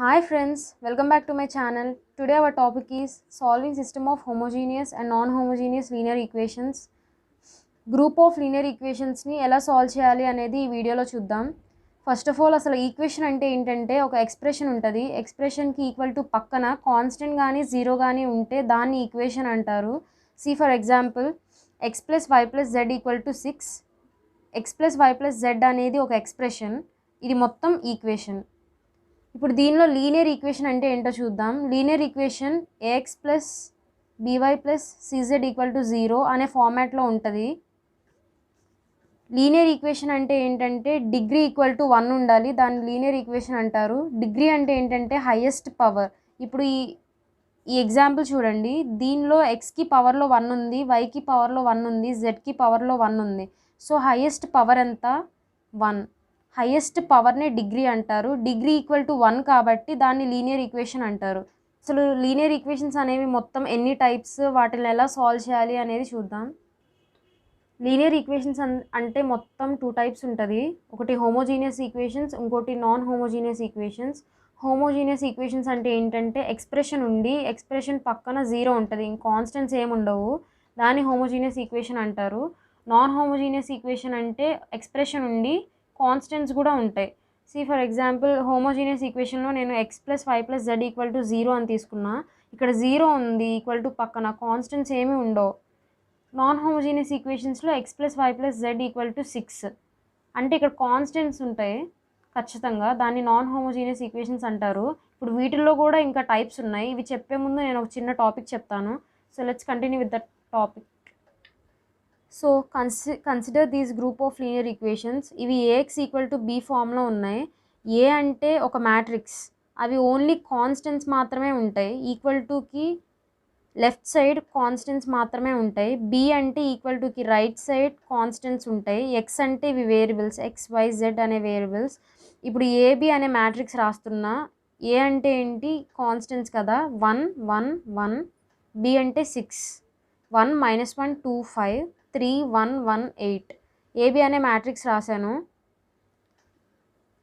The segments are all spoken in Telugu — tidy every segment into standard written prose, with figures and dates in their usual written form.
Hi friends, welcome back to my channel. Today our topic is solving system of homogeneous and non-homogeneous linear equations. Group of linear equations ని ఎలా సాల్వ్ చేయాలి అనేది ఈ వీడియోలో చూద్దాం. ఫస్ట్ ఆఫ్ ఆల్ అసలు ఈక్వేషన్ అంటే ఏంటంటే ఒక ఎక్స్ప్రెషన్ ఉంటుంది. ఎక్స్ప్రెషన్కి ఈక్వల్ టు పక్కన కాన్స్టెంట్ కానీ జీరో కానీ ఉంటే దాన్ని ఈక్వేషన్ అంటారు. See for example x plus y plus z equal to 6. X plus y plus z అనేది ఒక ఎక్స్ప్రెషన్. ఇది మొత్తం ఈక్వేషన్. ఇప్పుడు దీనిలో లీనియర్ ఈక్వేషన్ అంటే ఏంటో చూద్దాం. Linear equation a x plus b y plus సిజెడ్ ఈక్వల్ టు 0 అనే ఫార్మాట్లో ఉంటుంది. లీనియర్ ఈక్వేషన్ అంటే ఏంటంటే డిగ్రీ ఈక్వల్ టు 1 ఉండాలి, దాన్ని లీనియర్ ఈక్వేషన్ అంటారు. డిగ్రీ అంటే ఏంటంటే హైయెస్ట్ పవర్. ఇప్పుడు ఈ ఎగ్జాంపుల్ చూడండి. దీనిలో ఎక్స్కి పవర్లో 1 ఉంది, వైకి పవర్లో 1 ఉంది, జెడ్కి పవర్లో 1 ఉంది. సో హైయెస్ట్ పవర్ ఎంత? 1. హైయెస్ట్ పవర్ని డిగ్రీ అంటారు. డిగ్రీ ఈక్వల్ టు 1 కాబట్టి దాన్ని లీనియర్ ఈక్వేషన్ అంటారు. అసలు లీనియర్ ఈక్వేషన్స్ అనేవి మొత్తం ఎన్ని టైప్స్, వాటిని ఎలా సాల్వ్ చేయాలి అనేది చూద్దాం. లీనియర్ ఈక్వేషన్స్ అంటే మొత్తం 2 టైప్స్ ఉంటుంది. ఒకటి హోమోజీనియస్ ఈక్వేషన్స్, ఇంకోటి non homogeneous equations. Homogeneous equations అంటే ఏంటంటే ఎక్స్ప్రెషన్ ఉండి ఎక్స్ప్రెషన్ పక్కన 0 ఉంటుంది, కాన్స్టెంట్స్ ఏమి ఉండవు, దాన్ని హోమోజీనియస్ ఈక్వేషన్ అంటారు. నాన్ హోమోజీనియస్ ఈక్వేషన్ అంటే ఎక్స్ప్రెషన్ ఉండి కాన్స్టెంట్స్ కూడా ఉంటాయి. సి ఫర్ ఎగ్జాంపుల్ హోమోజీనియస్ ఈక్వేషన్లో నేను x plus y plus z equal to 0 అని తీసుకున్నా. ఇక్కడ 0 ఉంది, ఈక్వల్ టు పక్కన కాన్స్టెంట్స్ ఏమీ ఉండవు. నాన్ హోమోజీనియస్ ఈక్వేషన్స్లో x plus y plus z equal to 6 అంటే ఇక్కడ కాన్స్టెంట్స్ ఉంటాయి ఖచ్చితంగా, దాన్ని నాన్ హోమోజీనియస్ ఈక్వేషన్స్ అంటారు. ఇప్పుడు వీటిల్లో కూడా ఇంకా టైప్స్ ఉన్నాయి. ఇవి చెప్పే ముందు నేను ఒక చిన్న టాపిక్ చెప్తాను. So let's continue with the topic. So consider these group of linear equations. ఇవి ఏఎక్స్ ఈక్వల్ టు బి ఫామ్లో ఉన్నాయి. ఏ అంటే ఒక మ్యాట్రిక్స్, అవి ఓన్లీ కాన్స్టెంట్స్ మాత్రమే ఉంటాయి. Equal Tuki left side constants మాత్రమే ఉంటాయి. బి అంటే equal Tuki right side constants ఉంటాయి. ఎక్స్ అంటే ఇవి వేరియబుల్స్, ఎక్స్ వై జెడ్ అనే వేరియబుల్స్. ఇప్పుడు ఏబి అనే మ్యాట్రిక్స్ రాస్తున్నా. ఏ అంటే ఏంటి? కాన్స్టెంట్స్ కదా, 1 1 1. బి అంటే 6, 1 -1 2 5 3 1 1 8. ఏబి అనే మ్యాట్రిక్స్ రాశాను.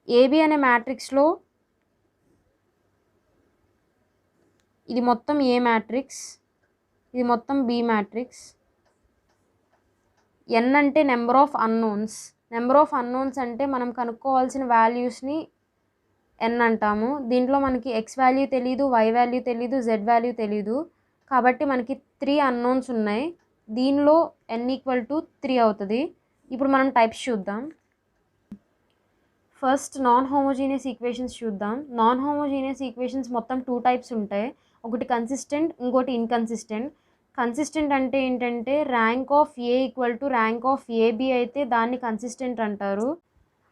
ఏబి అనే మ్యాట్రిక్స్లో ఇది మొత్తం ఏ మ్యాట్రిక్స్, ఇది మొత్తం బి మ్యాట్రిక్స్. ఎన్ అంటే number of unknowns. Number of unknowns అంటే మనం కనుక్కోవాల్సిన వాల్యూస్ని ఎన్ అంటాము. దీంట్లో మనకి ఎక్స్ వాల్యూ తెలీదు, వై వాల్యూ తెలీదు, జెడ్ వాల్యూ తెలీదు. కాబట్టి మనకి 3 అన్నోన్స్ ఉన్నాయి. దీనిలో ఎన్ ఈక్వల్ టు 3 అవుతుంది. ఇప్పుడు మనం టైప్స్ చూద్దాం. ఫస్ట్ నాన్ హోమోజీనియస్ ఈక్వేషన్స్ చూద్దాం. నాన్ హోమోజీనియస్ ఈక్వేషన్స్ మొత్తం 2 టైప్స్ ఉంటాయి. ఒకటి కన్సిస్టెంట్, ఇంకోటి ఇన్కన్సిస్టెంట్. కన్సిస్టెంట్ అంటే ఏంటంటే rank of A equal to rank of AB అయితే దాన్ని కన్సిస్టెంట్ అంటారు.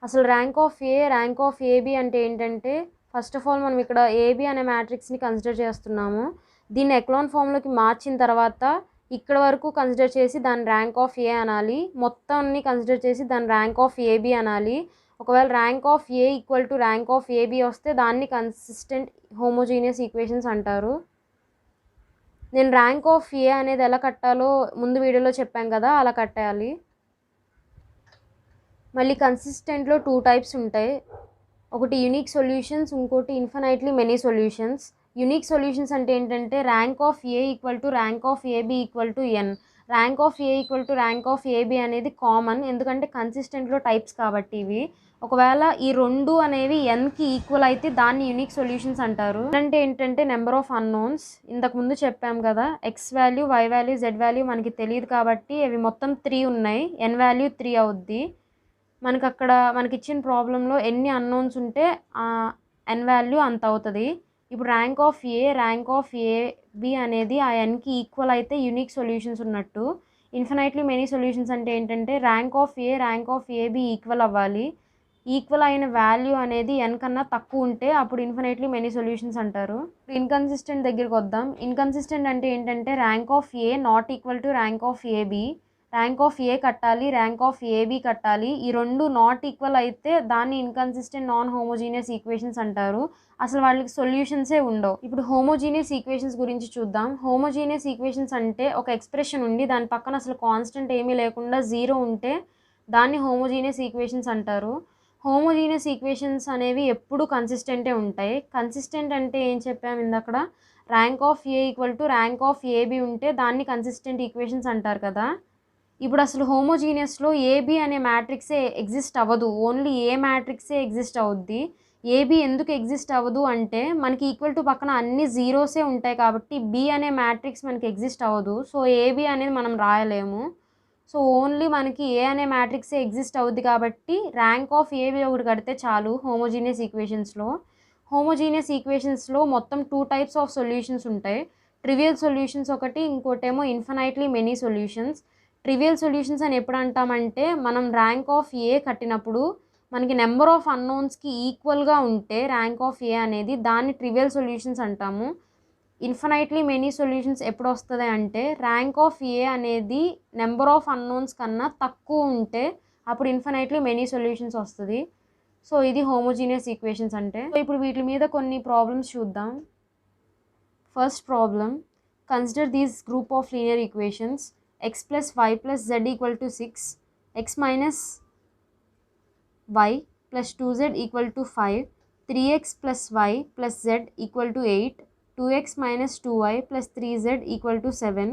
అసలు rank of A, rank of AB అంటే ఏంటంటే ఫస్ట్ ఆఫ్ ఆల్ మనం ఇక్కడ ఏబి అనే మ్యాట్రిక్స్ని కన్సిడర్ చేస్తున్నాము. దీన్ని ఎక్లాన్ ఫామ్లోకి మార్చిన తర్వాత ఇక్కడ వరకు కన్సిడర్ చేసి దాని ర్యాంక్ ఆఫ్ ఏ అనాలి, మొత్తాన్ని కన్సిడర్ చేసి దాని ర్యాంక్ ఆఫ్ ఏబి అనాలి. ఒకవేళ rank of A equal to rank of AB వస్తే దాన్ని కన్సిస్టెంట్ హోమోజీనియస్ ఈక్వేషన్స్ అంటారు. నేను ర్యాంక్ ఆఫ్ ఏ అనేది ఎలా కట్టాలో ముందు వీడియోలో చెప్పాను కదా, అలా కట్టాలి. మళ్ళీ కన్సిస్టెంట్లో 2 టైప్స్ ఉంటాయి. ఒకటి యూనిక్ సొల్యూషన్స్, ఇంకోటి infinitely many solutions. Unique solutions అంటే ఏంటంటే rank of A equal to rank of AB equal to N. Rank of A equal to rank of AB అనేది కామన్, ఎందుకంటే కన్సిస్టెంట్లో టైప్స్ కాబట్టి ఇవి. ఒకవేళ ఈ 2 అనేవి ఎన్కి ఈక్వల్ అయితే దాన్ని యూనిక్ సొల్యూషన్స్ అంటారు. అంటే ఏంటంటే నెంబర్ ఆఫ్ అన్నోన్స్. ఇంతకుముందు చెప్పాం కదా, x value, y value, z value మనకి తెలియదు కాబట్టి అవి మొత్తం 3 ఉన్నాయి. ఎన్ వాల్యూ 3 అవుద్ది. మనకి ఇచ్చిన ప్రాబ్లంలో ఎన్ని అన్నోన్స్ ఉంటే ఎన్ వాల్యూ అంత అవుతుంది. ఇప్పుడు rank of A, rank of AB అనేది ఆ ఎన్కి ఈక్వల్ అయితే యూనిక్ సొల్యూషన్స్ ఉన్నట్టు. ఇన్ఫినైట్లీ మెనీ సొల్యూషన్స్ అంటే ఏంటంటే rank of A, rank of AB equal అవ్వాలి. ఈక్వల్ అయిన వాల్యూ అనేది ఎన్ కన్నా తక్కువ ఉంటే అప్పుడు ఇన్ఫినైట్లీ మెనీ సొల్యూషన్స్ అంటారు. ఇన్కన్సిస్టెంట్ దగ్గరికి వద్దాం. ఇన్కన్సిస్టెంట్ అంటే ఏంటంటే rank of A not equal to rank of AB. Rank of A కట్టాలి, ర్యాంక్ ఆఫ్ ఏబి కట్టాలి. ఈ 2 నాట్ ఈక్వల్ అయితే దాన్ని ఇన్కన్సిస్టెంట్ నాన్ హోమోజీనియస్ ఈక్వేషన్స్ అంటారు. అసలు వాళ్ళకి సొల్యూషన్సే ఉండవు. ఇప్పుడు హోమోజీనియస్ ఈక్వేషన్స్ గురించి చూద్దాం. హోమోజీనియస్ ఈక్వేషన్స్ అంటే ఒక ఎక్స్ప్రెషన్ ఉండి దాని పక్కన అసలు కాన్స్టెంట్ ఏమీ లేకుండా 0 ఉంటే దాన్ని హోమోజీనియస్ ఈక్వేషన్స్ అంటారు. హోమోజీనియస్ ఈక్వేషన్స్ అనేవి ఎప్పుడు కన్సిస్టెంటే ఉంటాయి. కన్సిస్టెంట్ అంటే ఏం చెప్పాము ఇందాకడ, rank of A equal to rank of AB ఉంటే దాన్ని కన్సిస్టెంట్ ఈక్వేషన్స్ అంటారు కదా. ఇప్పుడు అసలు హోమోజీనియస్లో ఏబి అనే మ్యాట్రిక్సే ఎగ్జిస్ట్ అవ్వదు, ఓన్లీ ఏ మ్యాట్రిక్సే ఎగ్జిస్ట్ అవుద్ది. ఏబి ఎందుకు ఎగ్జిస్ట్ అవ్వదు అంటే మనకి ఈక్వల్ టు పక్కన అన్ని జీరోసే ఉంటాయి కాబట్టి బి అనే మ్యాట్రిక్స్ మనకి ఎగ్జిస్ట్ అవ్వదు. సో ఏబి అనేది మనం రాయలేము. సో ఓన్లీ మనకి ఏ అనే మ్యాట్రిక్సే ఎగ్జిస్ట్ అవుద్ది కాబట్టి ర్యాంక్ ఆఫ్ ఏబి ఒకటి కడితే చాలు హోమోజీనియస్ ఈక్వేషన్స్లో. హోమోజీనియస్ ఈక్వేషన్స్లో మొత్తం 2 టైప్స్ ఆఫ్ సొల్యూషన్స్ ఉంటాయి. ట్రివియల్ సొల్యూషన్స్ ఒకటి, ఇంకోటేమో infinitely many solutions. Trivial solutions అని ఎప్పుడు అంటామంటే మనం ర్యాంక్ ఆఫ్ ఏ కట్టినప్పుడు మనకి నెంబర్ ఆఫ్ అన్నోన్స్కి ఈక్వల్గా ఉంటే ర్యాంక్ ఆఫ్ ఏ అనేది దాన్ని ట్రివియల్ సొల్యూషన్స్ అంటాము. ఇన్ఫినైట్లీ మెనీ సొల్యూషన్స్ ఎప్పుడు వస్తుంది అంటే ర్యాంక్ ఆఫ్ ఏ అనేది నెంబర్ ఆఫ్ అన్నోన్స్ కన్నా తక్కువ ఉంటే అప్పుడు ఇన్ఫినైట్లీ మెనీ సొల్యూషన్స్ వస్తుంది. సో ఇది హోమోజీనియస్ ఈక్వేషన్స్ అంటే. సో ఇప్పుడు వీటి మీద కొన్ని ప్రాబ్లమ్స్ చూద్దాం. First problem, consider these group of linear equations x plus y plus z equal to 6, x minus y plus 2z equal to 5, 3x plus y plus z equal to 8, 2x minus 2y plus 3z equal to 7.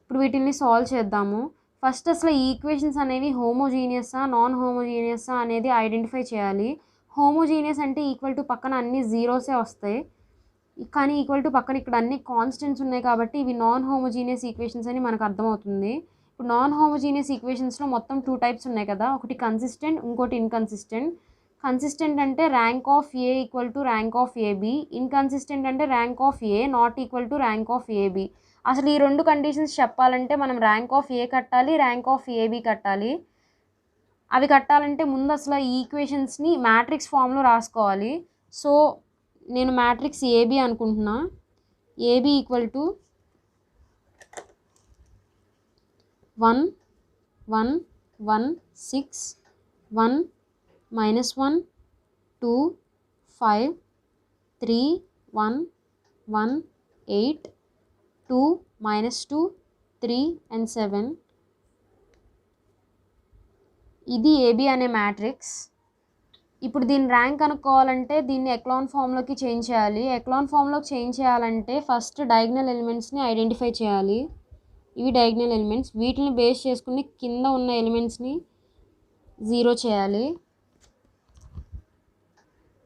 ఇప్పుడు వీటిని సాల్వ్ చేద్దాము. ఫస్ట్ అసలు ఈ ఈక్వేషన్స్ అనేవి హోమోజీనియసా నాన్ హోమోజీనియసా అనేది ఐడెంటిఫై చేయాలి. హోమోజీనియస్ అంటే ఈక్వల్ టు పక్కన అన్ని జీరోసే వస్తాయి, కానీ ఈక్వల్ టు పక్కన ఇక్కడ అన్ని కాన్స్టెంట్స్ ఉన్నాయి కాబట్టి ఇవి నాన్ హోమోజీనియస్ ఈక్వేషన్స్ అని మనకు అర్థమవుతుంది. ఇప్పుడు నాన్ హోమోజీనియస్ ఈక్వేషన్స్లో మొత్తం 2 టైప్స్ ఉన్నాయి కదా, ఒకటి కన్సిస్టెంట్, ఇంకోటి ఇన్కన్సిస్టెంట్. కన్సిస్టెంట్ అంటే rank of A equal to rank of AB, inconsistent అంటే rank of A not equal to rank of AB. అసలు ఈ 2 కండిషన్స్ చెప్పాలంటే మనం ర్యాంక్ ఆఫ్ ఏ కట్టాలి, ర్యాంక్ ఆఫ్ ఏబి కట్టాలి. అవి కట్టాలంటే ముందు అసలు ఈ ఈక్వేషన్స్ని మ్యాట్రిక్స్ ఫామ్లో రాసుకోవాలి. సో నేను మ్యాట్రిక్స్ ఏబి అనుకుంటున్నా. AB equal to 1 1 1 6 1 -1 2 5 3 1 1 8 2 -2 3 and 7. ఇది ఏబి అనే మ్యాట్రిక్స్. ఇప్పుడు దీని ర్యాంక్ కనుక్కోవాలంటే దీన్ని ఎక్లాన్ ఫామ్లోకి చేంజ్ చేయాలి. ఎక్లాన్ ఫామ్లోకి చేంజ్ చేయాలంటే ఫస్ట్ డయాగ్నల్ ఎలిమెంట్స్ని ఐడెంటిఫై చేయాలి. ఇవి డయాగ్నల్ ఎలిమెంట్స్, వీటిని బేస్ చేసుకుని కింద ఉన్న ఎలిమెంట్స్ని 0 చేయాలి.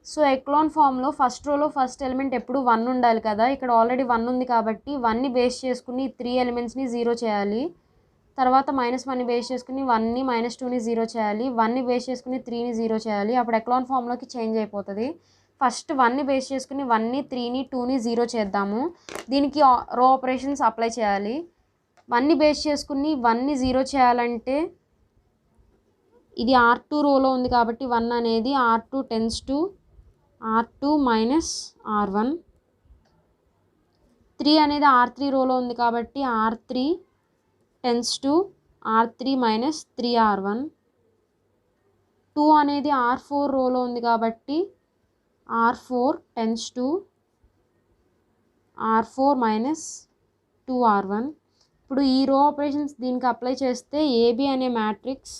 సో ఎక్లాన్ ఫామ్లో ఫస్ట్ రోలో ఫస్ట్ ఎలిమెంట్ ఎప్పుడు 1 ఉండాలి కదా, ఇక్కడ ఆల్రెడీ 1 ఉంది కాబట్టి 1ని బేస్ చేసుకుని 3 ఎలిమెంట్స్ని 0 చేయాలి. తర్వాత -1ని బేస్ చేసుకుని 1ని -2ని 0 చేయాలి, 1ని బేస్ చేసుకుని 3ని 0 చేయాలి. అప్పుడు ఎక్లాన్ ఫామ్లోకి చేంజ్ అయిపోతుంది. ఫస్ట్ 1ని బేస్ చేసుకుని 1ని 3ని 2ని 0 చేద్దాము. దీనికి రో ఆపరేషన్స్ అప్లై చేయాలి. 1ని బేస్ చేసుకుని 1ని 0 చేయాలంటే ఇది R2 రోలో ఉంది కాబట్టి 1 అనేది R2 tends to R2 minus R1. 3 అనేది R3 రోలో ఉంది కాబట్టి R3 tense to R3 minus 3R1. 2 అనేది R4 రోలో ఉంది కాబట్టి R4 tends to R4 minus 2R1. ఇప్పుడు ఈ రో ఆపరేషన్స్ దీనికి అప్లై చేస్తే ఏబి అనే మ్యాట్రిక్స్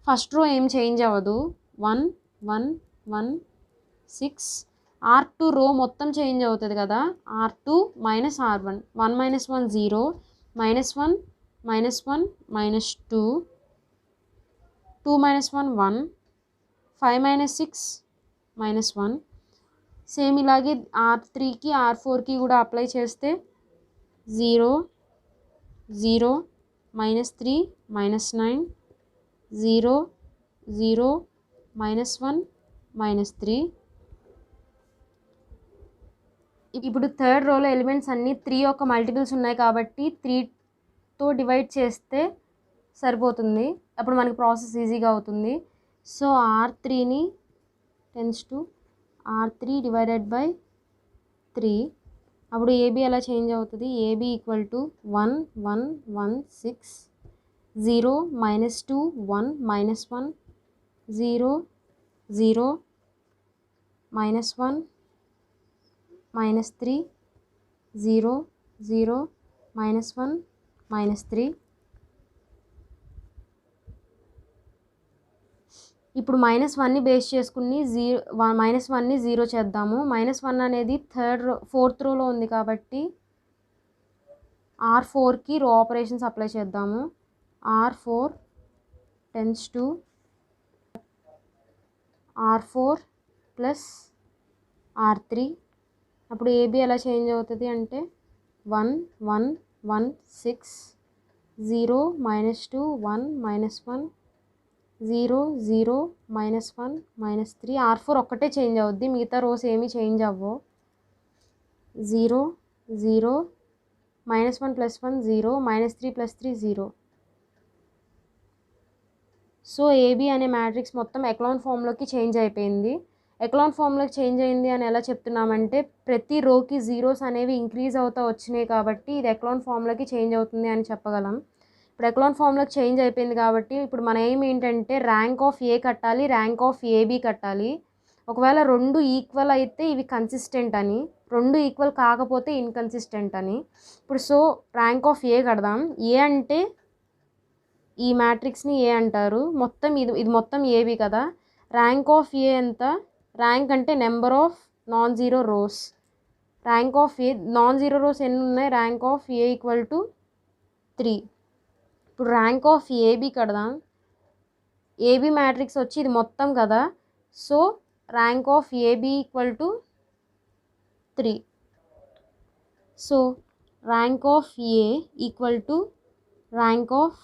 ఫస్ట్ రో ఏం చేంజ్ అవ్వదు, 1 1 1 6. R2 రో మొత్తం చేంజ్ అవుతుంది కదా, R2 minus R1, 1 minus 1 0, -1 -1 -2 2 -1 1 5 -6 -1. Same ఇలాగే R3కి R4కి కూడా అప్లై చేస్తే 0 0 -3 -9 0 0 -1 -3. ఇప్పుడు థర్డ్ రోలో ఎలిమెంట్స్ అన్నీ 3 యొక్క మల్టిపుల్స్ ఉన్నాయి కాబట్టి 3తో డివైడ్ చేస్తే సరిపోతుంది, అప్పుడు మనకి ప్రాసెస్ ఈజీగా అవుతుంది. సో R3ని tends to R3 divided by 3. అప్పుడు ఏబి ఎలా చేంజ్ అవుతుంది, ఏబి ఈక్వల్ టు 1 1 1 6 0 -2 1 -1 0 0 -1 -3 0 0 -1 -3. ఇప్పుడు -1ని బేస్ చేసుకుని -1ని 0 చేద్దాము. -1 అనేది ఫోర్త్ రోలో ఉంది కాబట్టి R4కి రో ఆపరేషన్స్ అప్లై చేద్దాము. R4 tends to R4 plus R3. అప్పుడు AB ఎలా చేంజ్ అవుతుంది అంటే 1 1 1 6 0 -2 1 -1 0 0 -1 -3. R4 ఒక్కటే చేంజ్ అవుద్ది, మిగతా రోస్ ఏమీ చేంజ్ అవ్వవు. 0 0 -1 + 1 0 -3 + 3 0. సో AB అనే మ్యాట్రిక్స్ మొత్తం ఎక్లాన్ ఫామ్లోకి చేంజ్ అయిపోయింది. ఎక్లాన్ ఫామ్లోకి చేంజ్ అయింది అని ఎలా చెప్తున్నామంటే ప్రతి రోకి జీరోస్ అనేవి ఇంక్రీజ్ అవుతూ వచ్చినాయి కాబట్టి ఇది ఎక్లాన్ ఫామ్లోకి చేంజ్ అవుతుంది అని చెప్పగలం. ఇప్పుడు ఎక్లాన్ ఫామ్లోకి చేంజ్ అయిపోయింది కాబట్టి ఇప్పుడు మన ఎయిమ్ ఏంటంటే ర్యాంక్ ఆఫ్ ఏ కట్టాలి, ర్యాంక్ ఆఫ్ AB కట్టాలి. ఒకవేళ 2 ఈక్వల్ అయితే ఇవి కన్సిస్టెంట్ అని, 2 ఈక్వల్ కాకపోతే ఇన్కన్సిస్టెంట్ అని. ఇప్పుడు సో ర్యాంక్ ఆఫ్ ఏ కడదాం. ఏ అంటే ఈ మ్యాట్రిక్స్ని ఏ అంటారు. మొత్తం ఇది మొత్తం ఏబి కదా. ర్యాంక్ ఆఫ్ ఏ ఎంత? ర్యాంక్ అంటే number of non zero rows. Rank of A non zero rows ఎన్ని ఉన్నాయి? Rank of A equal to 3. ఇప్పుడు ర్యాంక్ ఆఫ్ ఏబి కడదాం. ఏబి మ్యాట్రిక్స్ వచ్చి ఇది మొత్తం కదా. So rank of AB equal to 3. So rank of A equal to rank of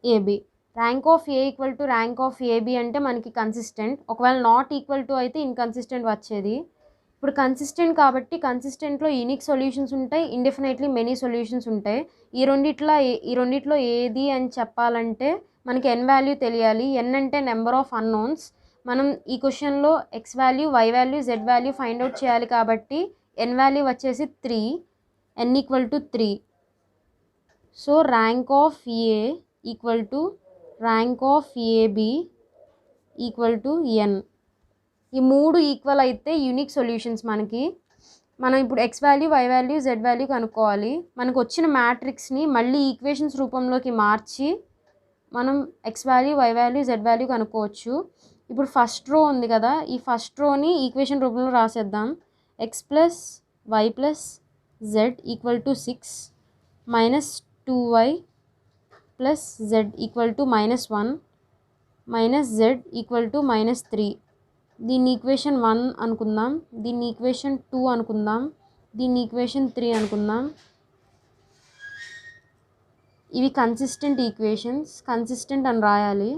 AB. Rank of A equal to rank of AB అంటే మనకి కన్సిస్టెంట్. ఒకవేళ నాట్ ఈక్వల్ టు అయితే ఇన్కన్సిస్టెంట్ వచ్చేది. ఇప్పుడు కన్సిస్టెంట్ కాబట్టి కన్సిస్టెంట్లో యూనిక్ సొల్యూషన్స్ ఉంటాయి, ఇండెఫినెట్లీ మెనీ సొల్యూషన్స్ ఉంటాయి. ఈ రెండిట్లో ఏది అని చెప్పాలంటే మనకి ఎన్ వాల్యూ తెలియాలి. ఎన్ అంటే నెంబర్ ఆఫ్ అన్నోన్స్. మనం ఈ క్వశ్చన్లో x value, y value, z value find out చేయాలి కాబట్టి ఎన్ వాల్యూ వచ్చేసి 3, n equal to 3. So rank of A equal to rank of AB equal to n. ఈ 3 ఈక్వల్ అయితే యూనిక్ సొల్యూషన్స్ మనకి. మనం ఇప్పుడు x value, y value, z value కనుక్కోవాలి. మనకు వచ్చిన మ్యాట్రిక్స్ని మళ్ళీ ఈక్వేషన్స్ రూపంలోకి మార్చి మనం x value, y value, z value కనుక్కోవచ్చు. ఇప్పుడు ఫస్ట్ రో ఉంది కదా, ఈ ఫస్ట్ రోని ఈక్వేషన్ రూపంలో రాసేద్దాం. X plus y plus z equal to 6 -2y plus z equal to -1 minus z equal to -3. దీన్ని ఈక్వేషన్ 1 అనుకుందాం, దీన్ని ఈక్వేషన్ 2 అనుకుందాం, దీన్ని ఈక్వేషన్ 3 అనుకుందాం. ఇవి కన్సిస్టెంట్ ఈక్వేషన్స్, కన్సిస్టెంట్ అని రాయాలి.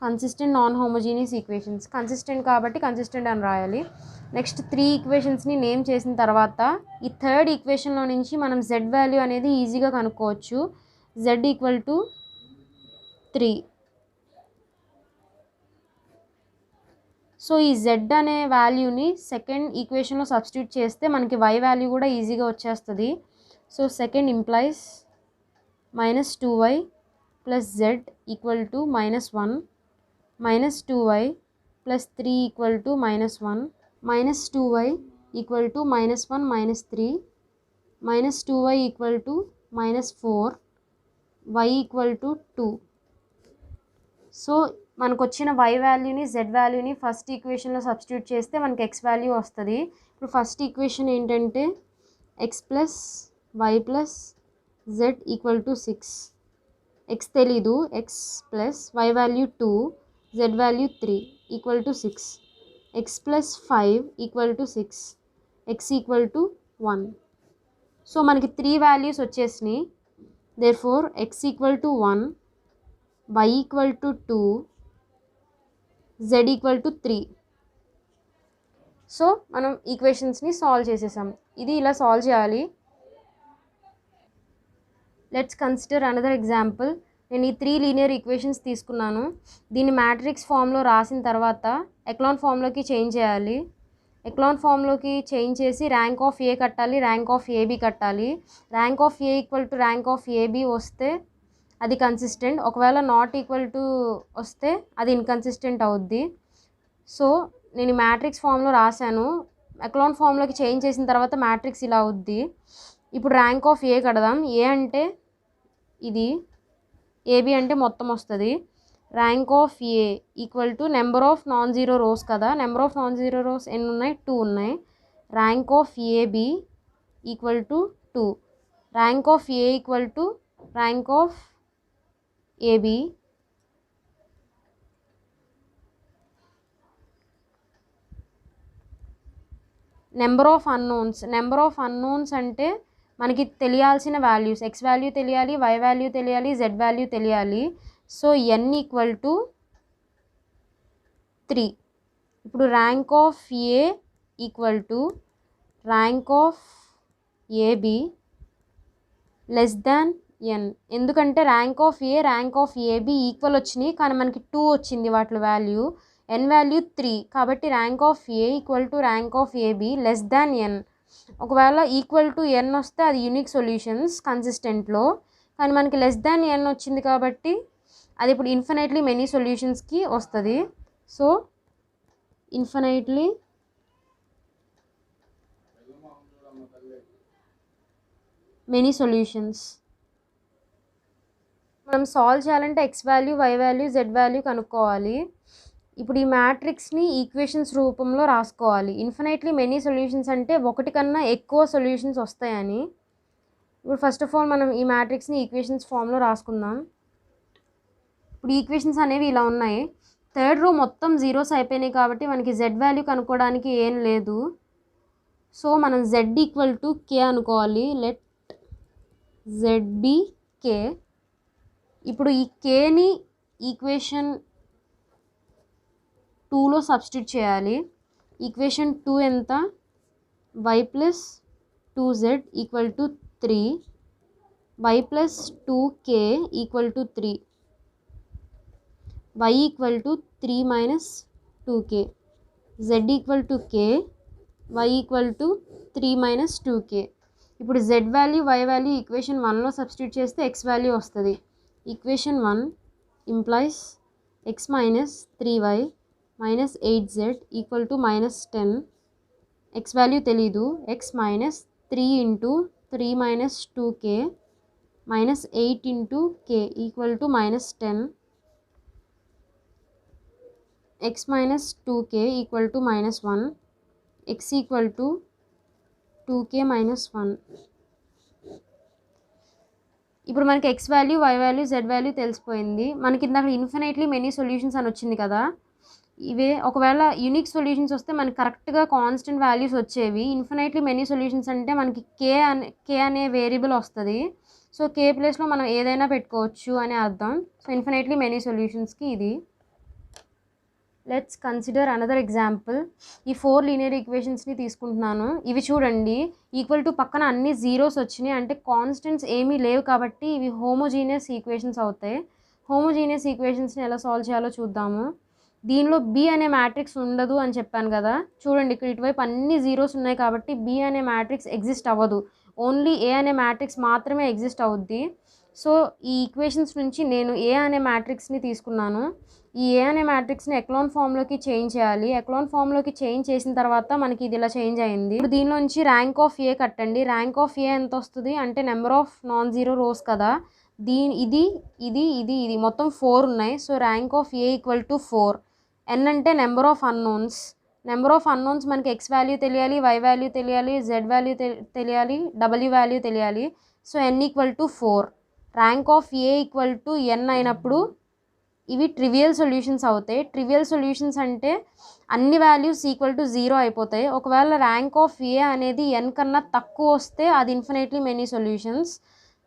Consistent non homogeneous equations, consistent కాబట్టి కన్సిస్టెంట్ అని రాయాలి. నెక్స్ట్ 3 ఈక్వేషన్స్ని నేమ్ చేసిన తర్వాత ఈ థర్డ్ ఈక్వేషన్లో నుంచి మనం జెడ్ వాల్యూ అనేది ఈజీగా కనుక్కోవచ్చు. Z equal to 3. సో ఈ జెడ్ అనే వాల్యూని సెకండ్ ఈక్వేషన్లో సబ్స్టిట్యూట్ చేస్తే మనకి వై వాల్యూ కూడా ఈజీగా వచ్చేస్తుంది. So second implies -2y plus z equal to -1 -2y plus 3 equal to -1 -2y equal to -1 -3 -2y equal to -4 y equal to 2. So మనకు వచ్చిన వై వాల్యూని, జెడ్ వాల్యూని ఫస్ట్ ఈక్వేషన్లో సబ్స్టిట్యూట్ చేస్తే మనకి ఎక్స్ వాల్యూ వస్తుంది. ఇప్పుడు ఫస్ట్ ఈక్వేషన్ ఏంటంటే x plus y plus z equal to 6. X తెలీదు, x plus y value 2, z value 3 equal to 6. X plus 5 equal to 6, x equal to 1. So మనకి 3 వాల్యూస్ వచ్చేసినాయి. Therefore x equal to 1, y equal to 2, z equal to 3. So మనం ఈక్వేషన్స్ని సాల్వ్ చేసేసాం. ఇది ఇలా సాల్వ్ చేయాలి. Let's consider another example. నేను ఈ 3 లీనియర్ ఈక్వేషన్స్ తీసుకున్నాను. దీన్ని మ్యాట్రిక్స్ ఫామ్లో రాసిన తర్వాత ఎక్లాన్ ఫామ్లోకి చేంజ్ చేయాలి. ఎక్లాన్ ఫామ్లోకి చేంజ్ చేసి ర్యాంక్ ఆఫ్ ఏ కట్టాలి, ర్యాంక్ ఆఫ్ ఏబి కట్టాలి. Rank of A equal to rank of AB వస్తే అది కన్సిస్టెంట్. ఒకవేళ నాట్ ఈక్వల్ టు వస్తే అది ఇన్కన్సిస్టెంట్ అవుద్ది. సో నేను మ్యాట్రిక్స్ ఫామ్లో రాశాను. ఎక్లాన్ ఫామ్లోకి చేంజ్ చేసిన తర్వాత మ్యాట్రిక్స్ ఇలా అవుద్ది. ఇప్పుడు ర్యాంక్ ఆఫ్ ఏ కడదాం. ఏ అంటే ఇది, ఏబి అంటే మొత్తం వస్తుంది. Rank of A equal to number of non zero rows కదా, number of non zero rows ఎన్ని ఉన్నాయి, 2 ఉన్నాయి. Rank of AB equal to 2. Rank of A equal to rank of AB number of unknowns అంటే మనకి తెలియాల్సిన వాల్యూస్, ఎక్స్ వాల్యూ తెలియాలి, వై వాల్యూ తెలియాలి, జెడ్ వాల్యూ తెలియాలి. So n equal to 3. ఇప్పుడు rank of A equal to rank of AB less than n. ఎందుకంటే rank of A rank of AB equal వచ్చినాయి, కానీ మనకి 2 వచ్చింది వాటి వాల్యూ, n వాల్యూ 3. కాబట్టి rank of A equal to rank of AB less than n. ఒకవేళ ఈక్వల్ టు n వస్తే అది యూనిక్ సొల్యూషన్స్ కన్సిస్టెంట్లో, కానీ మనకి లెస్ దాన్ n వచ్చింది కాబట్టి అది ఇప్పుడు ఇన్ఫినైట్లీ మెనీ సొల్యూషన్స్కి వస్తుంది. సో ఇన్ఫినైట్లీ మెనీ సొల్యూషన్స్ మనం సాల్వ్ చేయాలంటే x value, y value, z value కనుక్కోవాలి. ఇప్పుడు ఈ మ్యాట్రిక్స్ని ఈక్వేషన్స్ రూపంలో రాసుకోవాలి. ఇన్ఫినైట్లీ మెనీ సొల్యూషన్స్ అంటే ఒకటి కన్నా ఎక్కువ సొల్యూషన్స్ వస్తాయని. ఇప్పుడు ఫస్ట్ ఆఫ్ ఆల్ మనం ఈ మ్యాట్రిక్స్ని ఈక్వేషన్స్ ఫామ్లో రాసుకుందాం. ఇప్పుడు ఈక్వేషన్స్ అనేవి ఇలా ఉన్నాయి. థర్డ్ రో మొత్తం జీరోస్ అయిపోయినాయి కాబట్టి మనకి జెడ్ వాల్యూ కనుక్కోవడానికి ఏం లేదు. సో మనం జెడ్ ఈక్వల్ టు కే అనుకోవాలి. Let z be k. ఇప్పుడు ఈ కేని ఈక్వేషన్ 2లో సబ్స్టిట్యూట్ చేయాలి. ఈక్వేషన్ 2 ఎంత, y plus 2z equal to 3, y plus 2k equal to 3, y equal to 3 minus 2k, z equal to k, y equal to 3 minus 2k. ఇప్పుడు z value, y value equation 1లో సబ్స్టిట్యూట్ చేస్తే x వాల్యూ వస్తుంది. Equation 1 implies x minus 3y minus 8z equal to minus 10. x value తెలీదు, x minus 3 into 3 minus 2k minus 8 into k equal to minus 10. x minus 2k equal to minus 1, x equal to 2k minus 1. ఇప్పుడు మనకి x value, y value, z value తెలిసిపోయింది. మనకి ఇందాక ఇన్ఫినైట్లీ మెనీ సొల్యూషన్స్ అని వచ్చింది కదా, ఇవే ఒకవేళ యూనిక్ సొల్యూషన్స్ వస్తే మనకి కరెక్ట్గా కాన్స్టెంట్ వాల్యూస్ వచ్చేవి. ఇన్ఫినైట్లీ మెనీ సొల్యూషన్స్ అంటే మనకి కే అనే వేరియబుల్ వస్తుంది. సో కే ప్లేస్లో మనం ఏదైనా పెట్టుకోవచ్చు అని అర్థం. సో ఇన్ఫినైట్లీ మెనీ సొల్యూషన్స్కి ఇది. Let's consider another example. ఈ 4 లీనియర్ ఈక్వేషన్స్ని తీసుకుంటున్నాను. ఇవి చూడండి, ఈక్వల్ టు పక్కన అన్ని జీరోస్ వచ్చినాయి, అంటే కాన్స్టెంట్స్ ఏమీ లేవు కాబట్టి ఇవి హోమోజీనియస్ ఈక్వేషన్స్ అవుతాయి. హోమోజీనియస్ ఈక్వేషన్స్ని ఎలా సాల్వ్ చేయాలో చూద్దాము. దీనిలో బి అనే మ్యాట్రిక్స్ ఉండదు అని చెప్పాను కదా, చూడండి ఇక్కడ ఇటువైపు అన్ని జీరోస్ ఉన్నాయి కాబట్టి బి అనే మ్యాట్రిక్స్ ఎగ్జిస్ట్ అవ్వదు. ఓన్లీ ఏ అనే మ్యాట్రిక్స్ మాత్రమే ఎగ్జిస్ట్ అవుద్ది. సో ఈ ఈక్వేషన్స్ నుంచి నేను ఏ అనే మ్యాట్రిక్స్ని తీసుకున్నాను. ఈ ఏ అనే మ్యాట్రిక్స్ని ఎక్లాన్ ఫామ్లోకి చేంజ్ చేయాలి. ఎక్లాన్ ఫామ్లోకి చేంజ్ చేసిన తర్వాత మనకి ఇది ఇలా చేంజ్ అయింది. ఇప్పుడు దీనిలోంచి ర్యాంక్ ఆఫ్ ఏ కట్టండి. ర్యాంక్ ఆఫ్ ఏ ఎంత వస్తుంది అంటే number of non zero rows కదా, ఇది మొత్తం 4 ఉన్నాయి. So rank of A equal to 4. n అంటే number of unknowns. Number of unknowns మనకి ఎక్స్ వాల్యూ తెలియాలి, వై వాల్యూ తెలియాలి, జెడ్ వాల్యూ తెలియాలి, డబ్ల్యూ వాల్యూ తెలియాలి. So n equal to 4. Rank of A equal to n అయినప్పుడు ఇవి ట్రివియల్ సొల్యూషన్స్ అవుతాయి. ట్రివియల్ సొల్యూషన్స్ అంటే అన్ని వాల్యూస్ ఈక్వల్ టు 0 అయిపోతాయి. ఒకవేళ ర్యాంక్ ఆఫ్ ఏ అనేది n కన్నా తక్కువ వస్తే అది infinitely many solutions.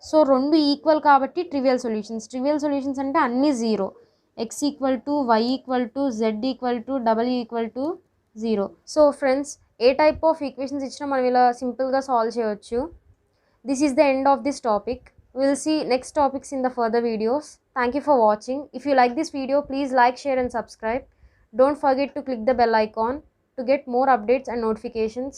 So 2 equal కాబట్టి ట్రివియల్ సొల్యూషన్స్. ట్రివియల్ సొల్యూషన్స్ అంటే అన్ని 0. x equal to, y equal to, z equal to, w equal to 0. So friends, A type of equations ఇచ్చినా మనం ఇలా సింపుల్గా సాల్వ్ చేయవచ్చు. This is the end of this topic. We'll see next topics in the further videos. Thank you for watching. If you like this video, please like, share and subscribe. Don't forget to click the bell icon to get more updates and notifications.